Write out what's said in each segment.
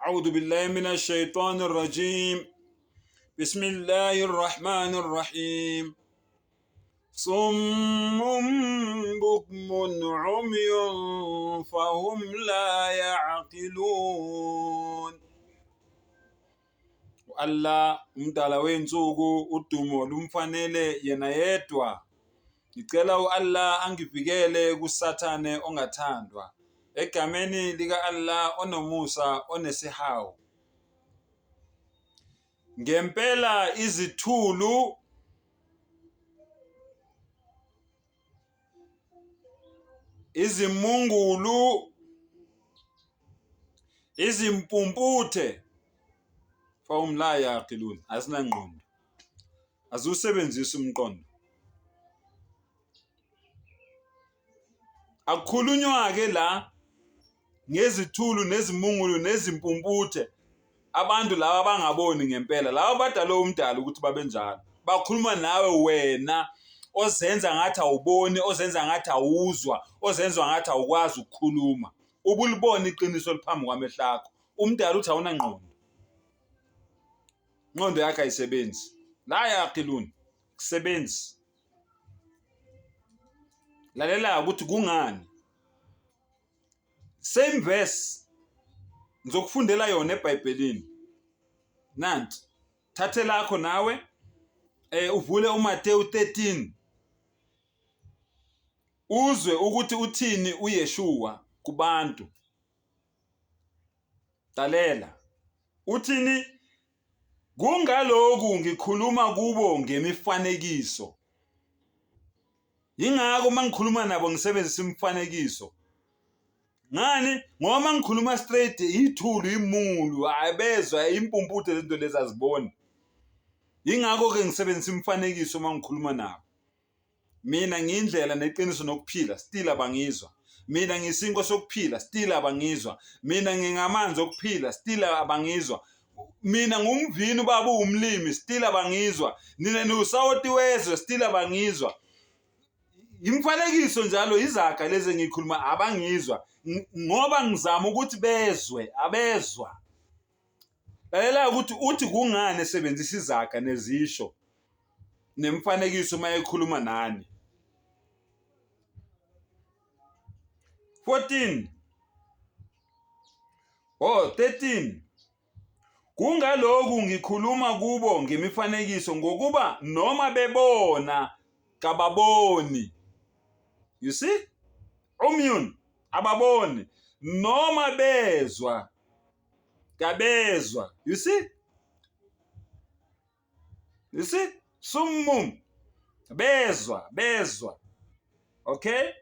أعوذ بالله من الشيطان الرجيم. بسم الله الرحمن الرحيم. صم بكم عمي فهم لا يعقلون. Allah umdala wensuku udumo lumfanele yena yedwa. Ngicela uAllah angivikele kusathane ongathandwa. Egameni lika Allah onomusa onesihawu. Ngempela izithulu izimungulu izimpumputhe fawum la yaqilun asinangqondo azusebenzisa umqondo. Akukhulunywa ke la ngezithulu nezimungulu nezimpumputhe abantu laba abangaboni ngempela, laba badala umdala ukuthi babe njalo. Bakhuluma nawe wena ozenza ngathi awuboni, ozenza ngathi awuzwa, ozenza ngathi awukwazi ukukhuluma. Ubulibona iqiniso liphambi kwamehlo akho. Umdala uthi awuna ngqondo. Ngqondo yakhe ayisebenzi. La yaqilun kusebenzi. Lalela ukuthi kungani. Same verse ngizokufundela yona eBhayibhelini. Nanti thathe lakho nawe uvule uMateyu 13 uzwe ukuthi uthini uYeshua kubantu. Dalela uthini? Kungaloku ngikhuluma kubo ngemifanekiso. Yingakho mangikhuluma nabo ngisebenzisa imifanekiso. Ngani? Ngoba ngikhuluma straight ithulu imungulu ayibezwa impumputhe lezinto lezi aziboni. Yingakho ke ngisebenzisa imifanekiso mangikhuluma nabo. Mina ngiyindlela neqiniso nokuphila still abangizwa. Mina ngisinko sokuphila still abangizwa. Mina ngingamanzi okuphila still abangizwa. Mina ngumvini baba umlimi still abangizwa. Nina nusawoti wezwe still abangizwa. Imfanekiso njalo izaga lezi ngikhuluma abangizwa ngoba ngizama ukuthi bezwe abezwa. Lalela ukuthi uthi kungane sebenzisa izaga nezisho nemfanekiso mayekhuluma nani. 13 kungaloku ngikhuluma kubo ngemifanekiso ngokuba noma bebona kababoni. You see? Umyun ababoni noma bezwa kabezwa. You see? You see? Summum bezwa. Okay?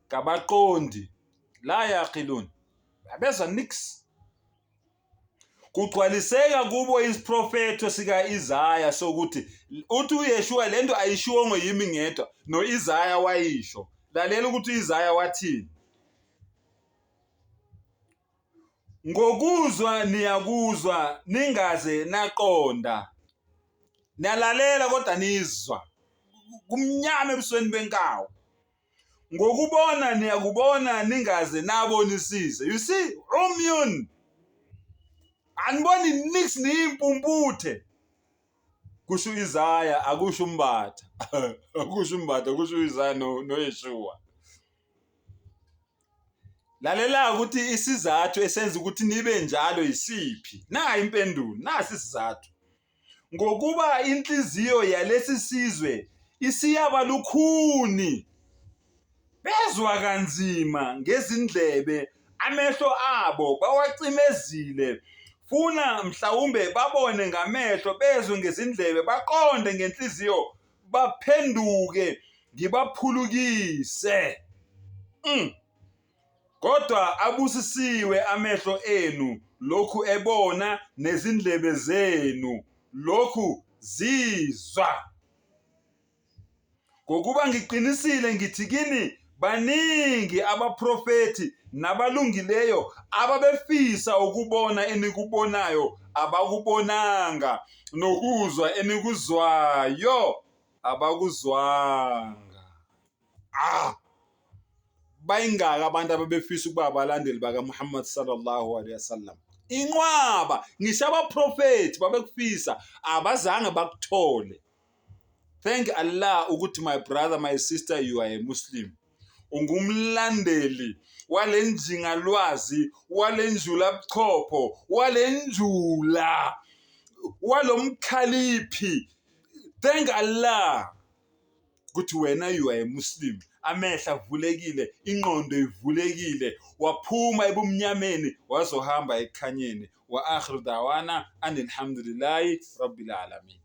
Kabaqondi la yaqilun. Abezwa nix. Kugcwaliseka kubo isiprofeto sika Isaya sokuthi uthi uYeshua lento ayishiwo yimi ngedwa no Isaya wayisho. Lalela ukuthi Isaya wathini. Ngokuzwa niyakuzwa ningaze naqonda. Niyalalela kodwa nizwa. Kumnyama ebusweni benkawu. Ngokubona niyakubona ningaze nabonisise. You see? Umyun. Aniboni nix nimpumputhe. Kusho Isaya akusho umbatha. Akusho umbatha kusho Isaya noYeshua. Lalela ukuthi isizathu esenza ukuthi nibe njalo isiphi. Na impendulo, nasi isizathu. Ngokuba inhliziyo yalesi sizwe isiyabalukhuni. Bezwa kanzima ngezindlebe, amehlo abo bawacimezile. Funa mhlawumbe babone ngamehlo, bezwe ngezindlebe, baqonde ngenhliziyo, baphenduke ngibaphulukise. Kodwa abusisiwe amehlo enu lokhu ebona, nezindlebe zenu lokhu zizwa. Ngokuba ngiqinisile ngithi kini baningi abaprofeti nabalungileyo ababefisa ukubona enikubonayo abakubonanga, nokuzwa enikuzwayo abakuzwanga. bayingaka abantu ababefisa ukuba abalandeli baka Muhammad sallallahu alaihi wasallam. Inqwaba ngisho abaprofeti babekufisa abazange bakuthole. Thank Allah ukuthi my brother, my sister, you are a Muslim. Ungumlandeli walenjinga lwazi, walenjula buchopho, walenjula, walomkhaliphi. Thank Allah ukuthi wena you are a Muslim. Amehla avulekile, ingqondo ivulekile, waphuma ebumnyameni wazohamba ekhanyeni. Wa akhiru dawana anilhamdulillahi rabbil alamin.